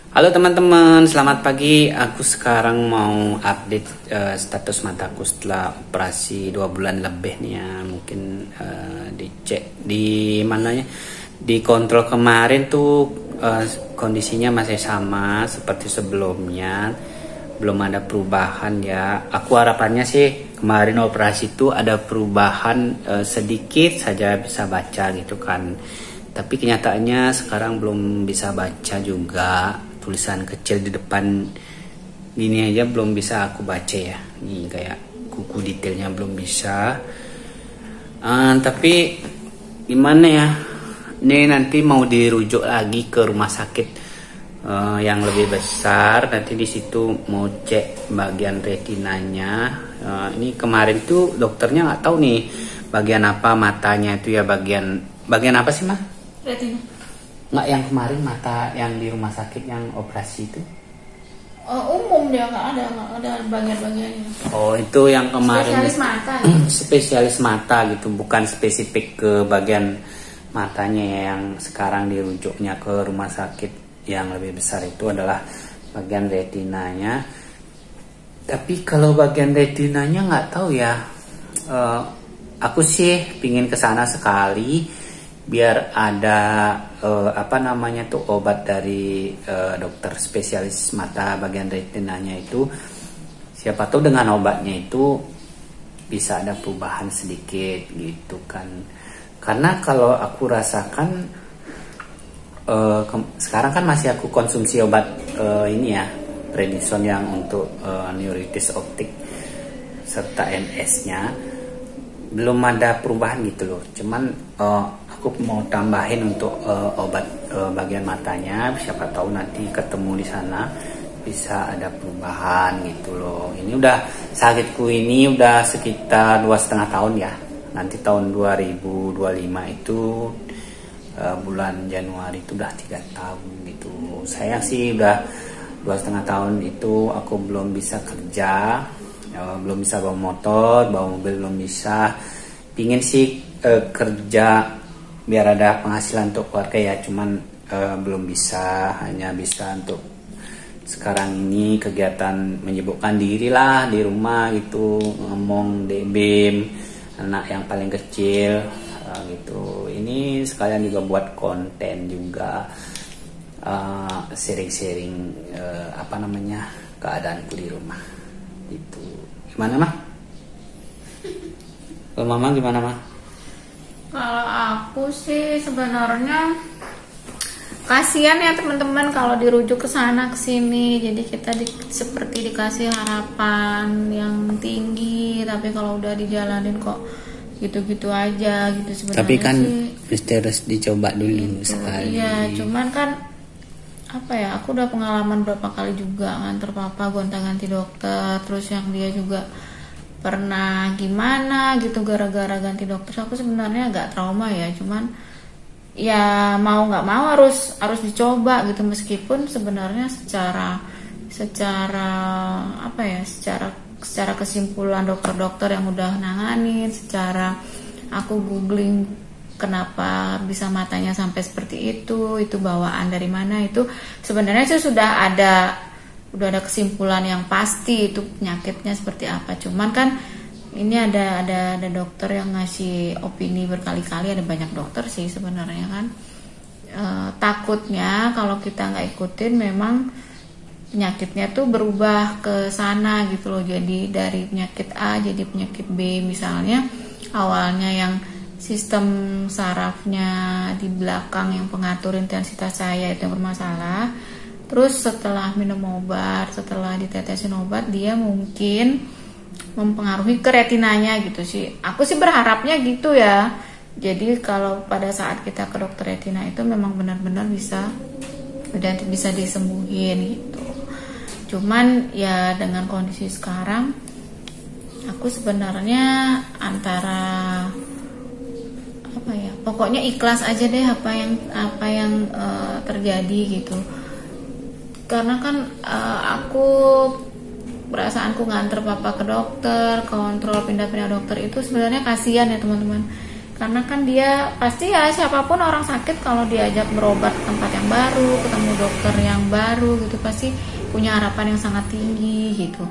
Halo teman-teman, selamat pagi. Aku sekarang mau update status mataku setelah operasi 2 bulan lebih nih ya. Mungkin dicek di mananya, di kontrol kemarin tuh kondisinya masih sama seperti sebelumnya, belum ada perubahan ya. Aku harapannya sih kemarin operasi itu ada perubahan sedikit saja bisa baca gitu kan. Tapi kenyataannya sekarang belum bisa baca juga. Tulisan kecil di depan gini aja belum bisa aku baca ya. Ini kayak kuku detailnya belum bisa. Tapi gimana ya? Ini nanti mau dirujuk lagi ke rumah sakit yang lebih besar. Nanti di situ mau cek bagian retinanya. Ini kemarin tuh dokternya nggak tahu nih bagian apa matanya itu ya, bagian apa sih mah? Retina. Nggak, yang kemarin mata yang di rumah sakit yang operasi itu. Umum dia nggak ada bagian-bagiannya. Oh, itu yang kemarin Spesialis mata. spesialis mata gitu, bukan spesifik ke bagian matanya ya. Yang sekarang dirujuknya ke rumah sakit yang lebih besar itu adalah bagian retinanya. Tapi kalau bagian retinanya nggak tahu ya. Aku sih pingin kesana sekali biar ada obat dari dokter spesialis mata bagian retinanya itu. Siapa tahu dengan obatnya itu bisa ada perubahan sedikit gitu kan. Karena kalau aku rasakan sekarang kan masih aku konsumsi obat ini ya, prednison yang untuk neuritis optik serta MS-nya, belum ada perubahan gitu loh. Cuman aku mau tambahin untuk obat bagian matanya. Siapa tahu nanti ketemu di sana bisa ada perubahan gitu loh. Ini udah sakitku ini udah sekitar 2,5 tahun ya. Nanti tahun 2025 itu bulan Januari itu udah 3 tahun gitu. Sayang sih udah 2,5 tahun itu aku belum bisa kerja, belum bisa bawa motor, bawa mobil belum bisa. Pingin sih kerja biar ada penghasilan untuk keluarga ya, cuman belum bisa, hanya bisa untuk sekarang ini kegiatan menyibukkan diri lah di rumah gitu, ngomong DBM anak yang paling kecil gitu. Ini sekalian juga buat konten juga, sharing-sharing keadaanku di rumah gitu. Gimana mah? Kalau mama gimana mah? Kalau aku sih sebenarnya kasihan ya teman-teman kalau dirujuk ke sana ke sini. Jadi kita seperti dikasih harapan yang tinggi, tapi kalau udah dijalanin kok gitu-gitu aja gitu sebenarnya. Tapi kan sih, harus dicoba dulu gitu. sekali. Iya, cuman kan aku udah pengalaman berapa kali juga nganter papa gonta-ganti dokter, terus yang dia juga pernah gimana gitu gara-gara ganti dokter. Aku sebenarnya agak trauma ya, cuman ya mau nggak mau harus dicoba gitu, meskipun sebenarnya secara kesimpulan dokter-dokter yang udah nanganin, secara aku googling kenapa bisa matanya sampai seperti itu bawaan dari mana, itu sebenarnya sih udah ada kesimpulan yang pasti itu penyakitnya seperti apa. Cuman kan ini ada dokter yang ngasih opini berkali-kali, ada banyak dokter sih sebenarnya kan. Takutnya kalau kita nggak ikutin memang penyakitnya tuh berubah ke sana gitu loh. Jadi dari penyakit A jadi penyakit B misalnya. Awalnya yang sistem sarafnya di belakang yang pengatur intensitas cahaya itu yang bermasalah. Terus setelah minum obat, setelah ditetesin obat, dia mungkin mempengaruhi ke retinanya gitu sih. Aku sih berharapnya gitu ya. Jadi kalau pada saat kita ke dokter retina itu memang benar-benar bisa disembuhin gitu. Cuman ya dengan kondisi sekarang, aku sebenarnya antara pokoknya ikhlas aja deh apa yang terjadi gitu. Karena kan perasaanku nganter papa ke dokter, kontrol pindah-pindah dokter itu sebenarnya kasihan ya teman-teman. Karena kan dia pasti ya, siapapun orang sakit kalau diajak berobat ke tempat yang baru, ketemu dokter yang baru gitu, pasti punya harapan yang sangat tinggi gitu.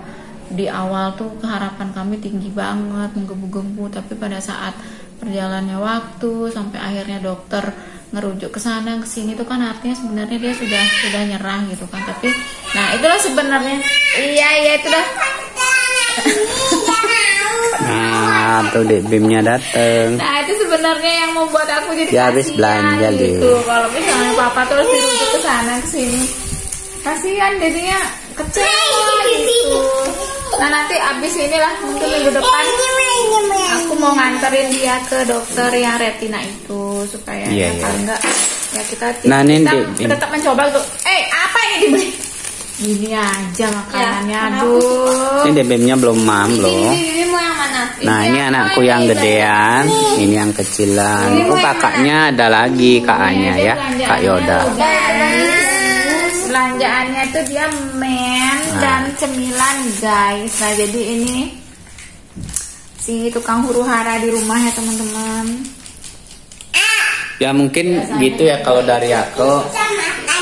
Di awal tuh harapan kami tinggi banget, menggebu-gebu, tapi pada saat perjalannya waktu sampai akhirnya dokter ngerujuk ke sana ke sini tuh kan artinya sebenarnya dia sudah nyerah gitu kan. Tapi nah itulah sebenarnya, iya itu dah. Nah, tuh Dek Bimnya dateng. Nah itu sebenarnya yang membuat aku jadi Dia habis belanja gitu. Kalau misalnya papa terus dirujuk ke sana ke sini, kasihan jadinya kecewa gitu. Nah nanti abis inilah mungkin minggu depan aku mau nganterin dia ke dokter yang retina itu supaya paling enggak ya kita tetap mencoba untuk apa ini dibeli gini aja makanannya. Aduh, ini DBM-nya belum mam loh. Ini mau yang mana? Nah ini anakku yang gedean, ini yang kecilan. Oh kakaknya ada lagi kakaknya ya, Kak Yoda. Belanjaannya tuh dia dan cemilan guys. Nah jadi ini si tukang huru hara di rumah ya teman-teman. Ya mungkin gitu ya kalau dari aku,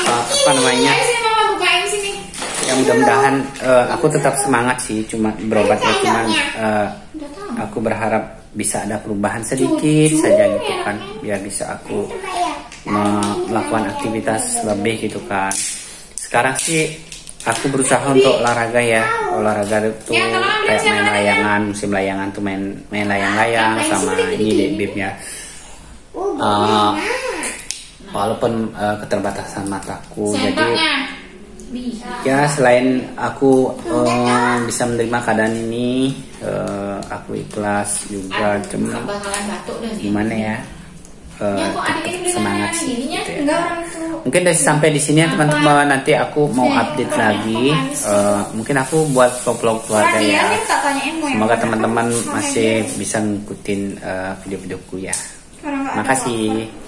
apa namanya, ya mudah-mudahan aku tetap semangat sih, cuma berobatnya, cuman aku berharap bisa ada perubahan sedikit saja gitu kan, biar bisa aku melakukan aktivitas lebih gitu kan. Sekarang sih aku berusaha untuk olahraga ya, olahraga itu kayak main layangan, musim layangan tuh main layang-layang sama ini Bib ya. Walaupun keterbatasan mataku, jadi ya selain aku bisa menerima keadaan ini, aku ikhlas juga, cuma gimana ya, tetap semangat sih gitu ya. Mungkin dari sampai di sini ya teman-teman, nanti aku mau update lagi, mungkin aku buat vlog keluarga ya. Semoga teman-teman masih bisa ngikutin video-videoku ya. Makasih.